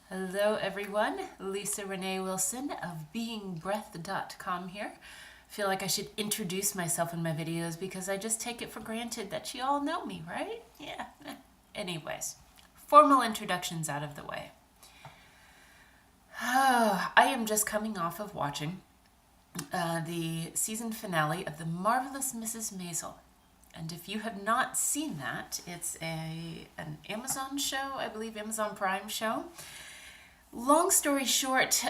Hello everyone, Lisa Renee Wilson of beingbreath.com here. I feel like I should introduce myself in my videos because I just take it for granted that you all know me, right? Yeah. Anyways, formal introductions out of the way. I am just coming off of watching the season finale of The Marvelous Mrs. Maisel. And if you have not seen that, it's an Amazon show, I believe Amazon Prime show. Long story short,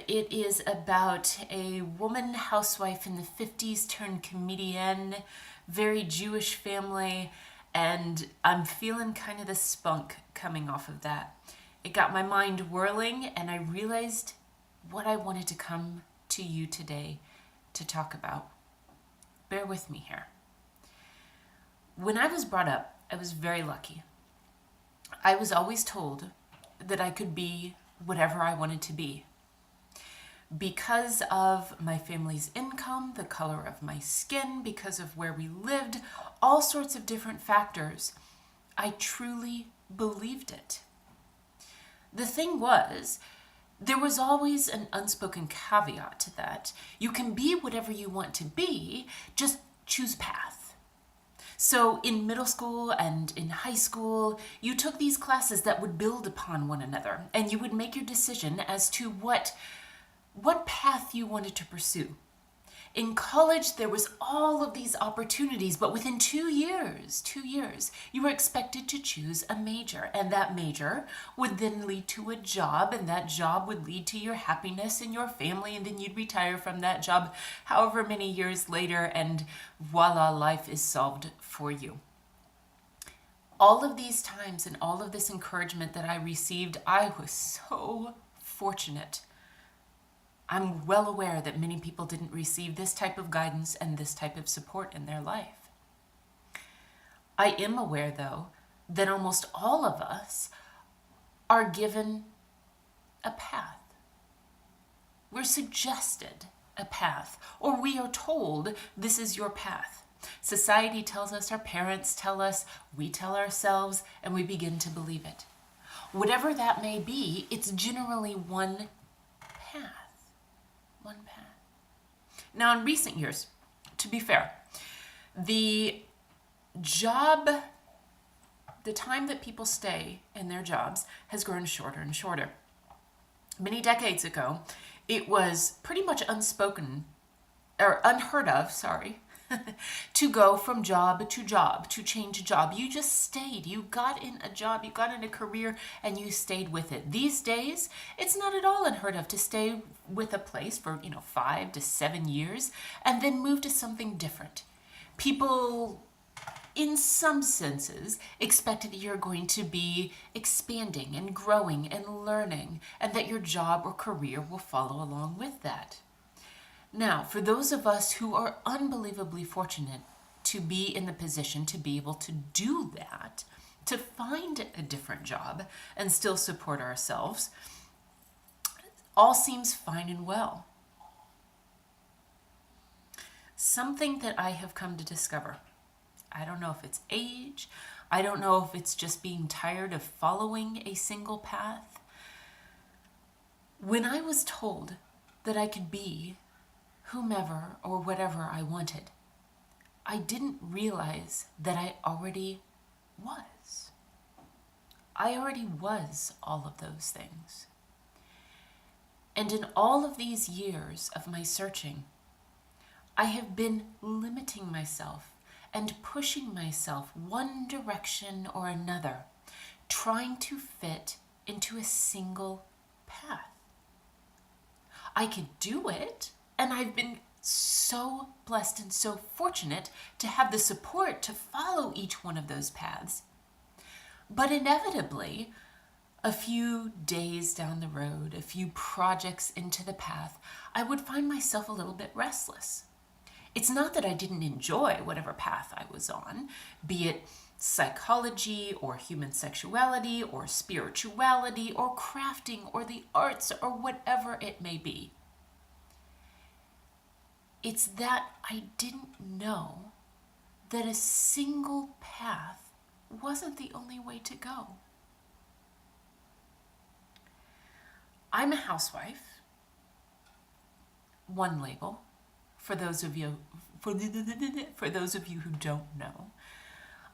it is about a woman housewife in the 50s turned comedian, very Jewish family, and I'm feeling kind of the spunk coming off of that. It got my mind whirling, and I realized what I wanted to come to you today to talk about. Bear with me here. When I was brought up, I was very lucky. I was always told that I could be whatever I wanted to be. Because of my family's income, the color of my skin, because of where we lived, all sorts of different factors, I truly believed it. The thing was, there was always an unspoken caveat to that. You can be whatever you want to be, just choose path. So in middle school and in high school, you took these classes that would build upon one another, and you would make your decision as to what path you wanted to pursue. In college, there was all of these opportunities, but within 2 years, you were expected to choose a major, and that major would then lead to a job, and that job would lead to your happiness and your family, and then you'd retire from that job however many years later, and voila, life is solved for you. All of these times and all of this encouragement that I received, I was so fortunate. I'm well aware that many people didn't receive this type of guidance and this type of support in their life. I am aware, though, that almost all of us are given a path. We're suggested a path, or we are told this is your path. Society tells us, our parents tell us, we tell ourselves, and we begin to believe it. Whatever that may be, it's generally one path. Now, in recent years, to be fair, the time that people stay in their jobs has grown shorter and shorter. Many decades ago, it was pretty much unheard of, to go from job, to change a job. You just stayed. You got in a job, you got in a career, and you stayed with it. These days, it's not at all unheard of to stay with a place for, 5 to 7 years and then move to something different. People, in some senses, expect that you're going to be expanding and growing and learning, and that your job or career will follow along with that. Now, for those of us who are unbelievably fortunate to be in the position to be able to do that, to find a different job and still support ourselves, all seems fine and well. Something that I have come to discover, I don't know if it's age, I don't know if it's just being tired of following a single path. When I was told that I could be whomever or whatever I wanted, I didn't realize that I already was. I already was all of those things. And in all of these years of my searching, I have been limiting myself and pushing myself one direction or another, trying to fit into a single path. I could do it, and I've been so blessed and so fortunate to have the support to follow each one of those paths. But inevitably, a few days down the road, a few projects into the path, I would find myself a little bit restless. It's not that I didn't enjoy whatever path I was on, be it psychology or human sexuality or spirituality or crafting or the arts or whatever it may be. It's that I didn't know that a single path wasn't the only way to go. I'm a housewife. One label. For those of you who don't know,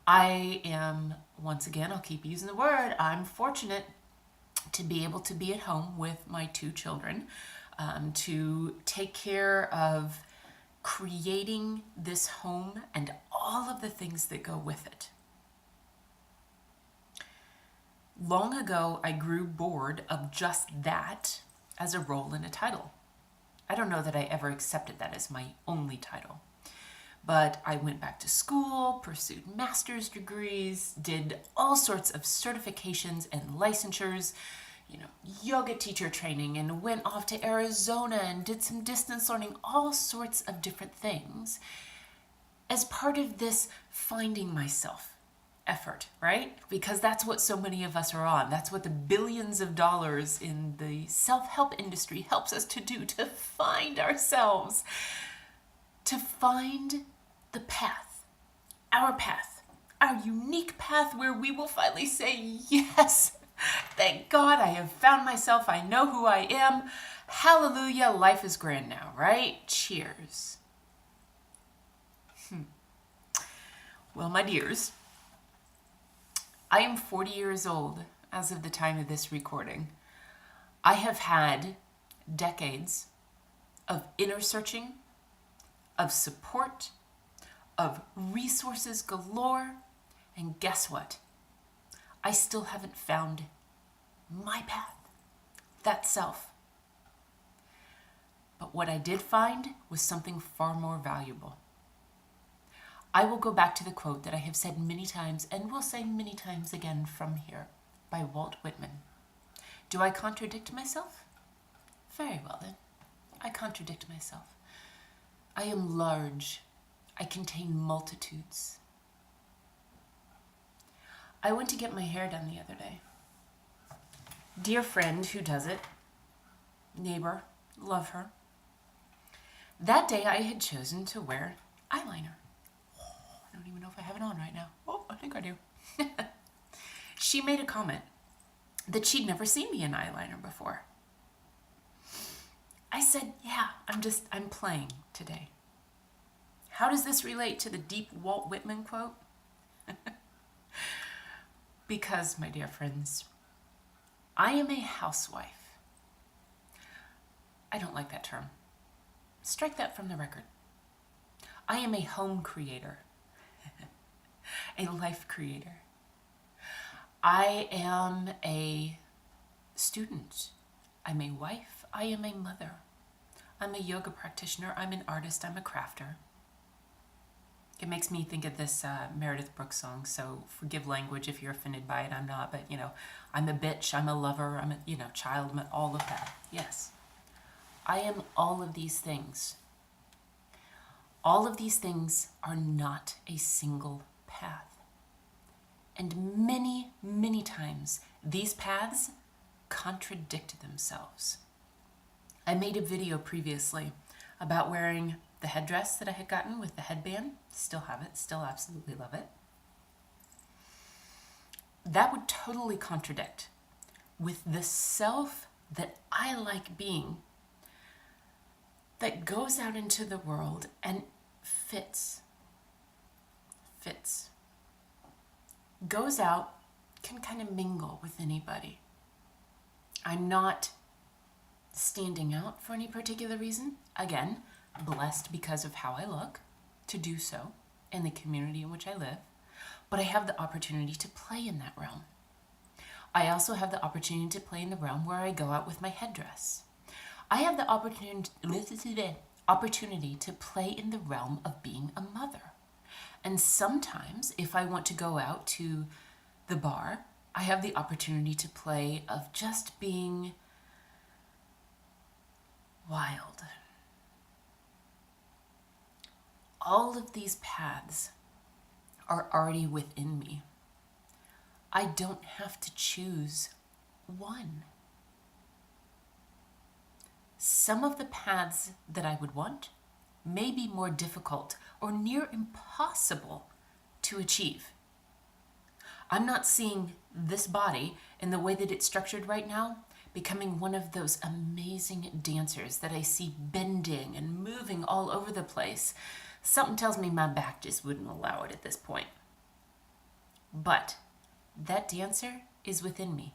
I am, once again, I'll keep using the word, I'm fortunate to be able to be at home with my 2 children, to take care of creating this home and all of the things that go with it. Long ago, I grew bored of just that as a role in a title. I don't know that I ever accepted that as my only title. But I went back to school, pursued master's degrees, did all sorts of certifications and licensures, yoga teacher training, and went off to Arizona and did some distance learning, all sorts of different things as part of this finding myself effort, right? Because that's what so many of us are on. That's what the billions of dollars in the self-help industry helps us to do, to find ourselves, to find the path, our unique path where we will finally say, yes, thank God I have found myself. I know who I am. Hallelujah, life is grand now, right? Cheers. Well, my dears, I am 40 years old as of the time of this recording. I have had decades of inner searching, of support, of resources galore, and guess what? I still haven't found my path, that self. But what I did find was something far more valuable. I will go back to the quote that I have said many times and will say many times again from here by Walt Whitman. Do I contradict myself? Very well then. I contradict myself. I am large. I contain multitudes. I went to get my hair done the other day. Dear friend who does it, neighbor, love her. That day I had chosen to wear eyeliner. I don't even know if I have it on right now. Oh, I think I do. She made a comment that she'd never seen me in eyeliner before. I said, yeah, I'm playing today. How does this relate to the deep Walt Whitman quote? Because, my dear friends, I am a housewife. I don't like that term. Strike that from the record. I am a home creator, a life creator. I am a student. I'm a wife. I am a mother. I'm a yoga practitioner. I'm an artist. I'm a crafter. It makes me think of this Meredith Brooks song, so forgive language if you're offended by it. I'm not, but, I'm a bitch, I'm a lover, I'm a, child, I'm all of that. Yes. I am all of these things. All of these things are not a single path. And many, many times, these paths contradict themselves. I made a video previously about wearing the headdress that I had gotten with the headband. Still have it, still absolutely love it. That would totally contradict with the self that I like being, that goes out into the world and fits, goes out, can kind of mingle with anybody. I'm not standing out for any particular reason. Again, blessed because of how I look to do so in the community in which I live, but I have the opportunity to play in that realm. I also have the opportunity to play in the realm where I go out with my headdress. I have the opportunity to play in the realm of being a mother. And sometimes, if I want to go out to the bar, I have the opportunity to play of just being wild. All of these paths are already within me. I don't have to choose one. Some of the paths that I would want may be more difficult or near impossible to achieve. I'm not seeing this body in the way that it's structured right now becoming one of those amazing dancers that I see bending and moving all over the place. Something tells me my back just wouldn't allow it at this point. But that dancer is within me.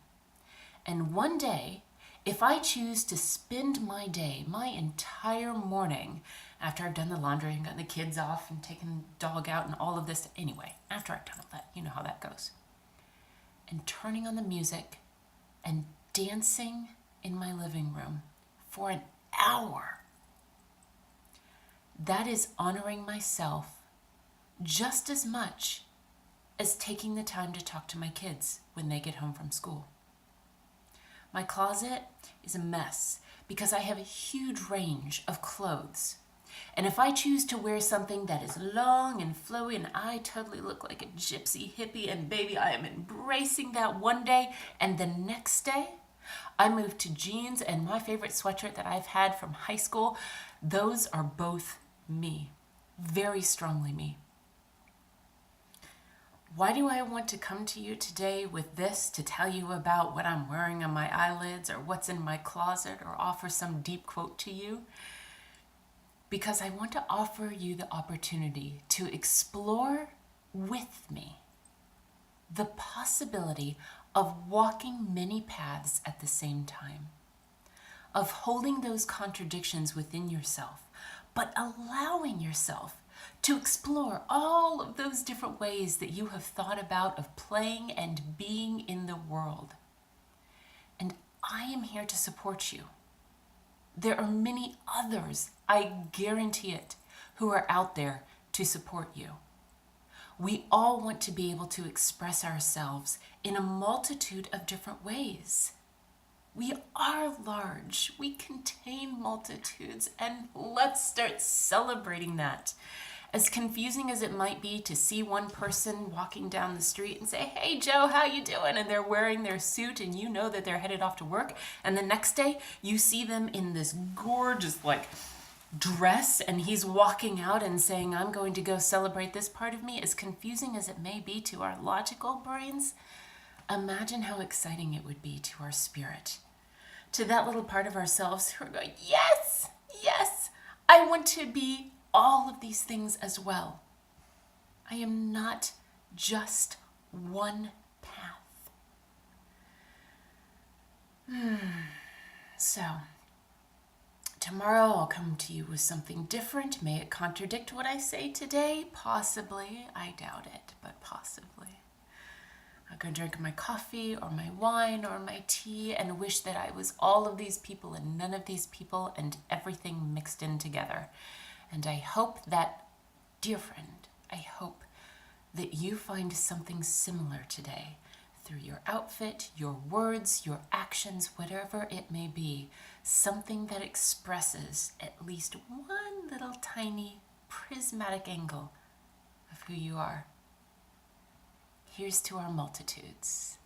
And one day, if I choose to spend my day, my entire morning, after I've done the laundry and gotten the kids off and taken the dog out and all of this, anyway, after I've done all that, you know how that goes, and turning on the music and dancing in my living room for an hour, that is honoring myself just as much as taking the time to talk to my kids when they get home from school. My closet is a mess because I have a huge range of clothes. And if I choose to wear something that is long and flowy and I totally look like a gypsy hippie, and baby, I am embracing that one day, and the next day I move to jeans and my favorite sweatshirt that I've had from high school, those are both me, very strongly me. Why do I want to come to you today with this to tell you about what I'm wearing on my eyelids or what's in my closet or offer some deep quote to you? Because I want to offer you the opportunity to explore with me the possibility of walking many paths at the same time, of holding those contradictions within yourself, but allowing yourself to explore all of those different ways that you have thought about of playing and being in the world. And I am here to support you. There are many others, I guarantee it, who are out there to support you. We all want to be able to express ourselves in a multitude of different ways. We are large, we contain multitudes, and let's start celebrating that. As confusing as it might be to see one person walking down the street and say, "Hey Joe, how you doing?" and they're wearing their suit and you know that they're headed off to work, and the next day you see them in this gorgeous dress and he's walking out and saying, "I'm going to go celebrate this part of me." As confusing as it may be to our logical brains, imagine how exciting it would be to our spirit, to that little part of ourselves who are going, "Yes, yes, I want to be all of these things as well. I am not just one path." So, tomorrow I'll come to you with something different. May it contradict what I say today? Possibly. I doubt it, but possibly. I'm going to drink my coffee or my wine or my tea and wish that I was all of these people and none of these people and everything mixed in together. And I hope that, dear friend, I hope that you find something similar today through your outfit, your words, your actions, whatever it may be, something that expresses at least one little tiny prismatic angle of who you are. Here's to our multitudes.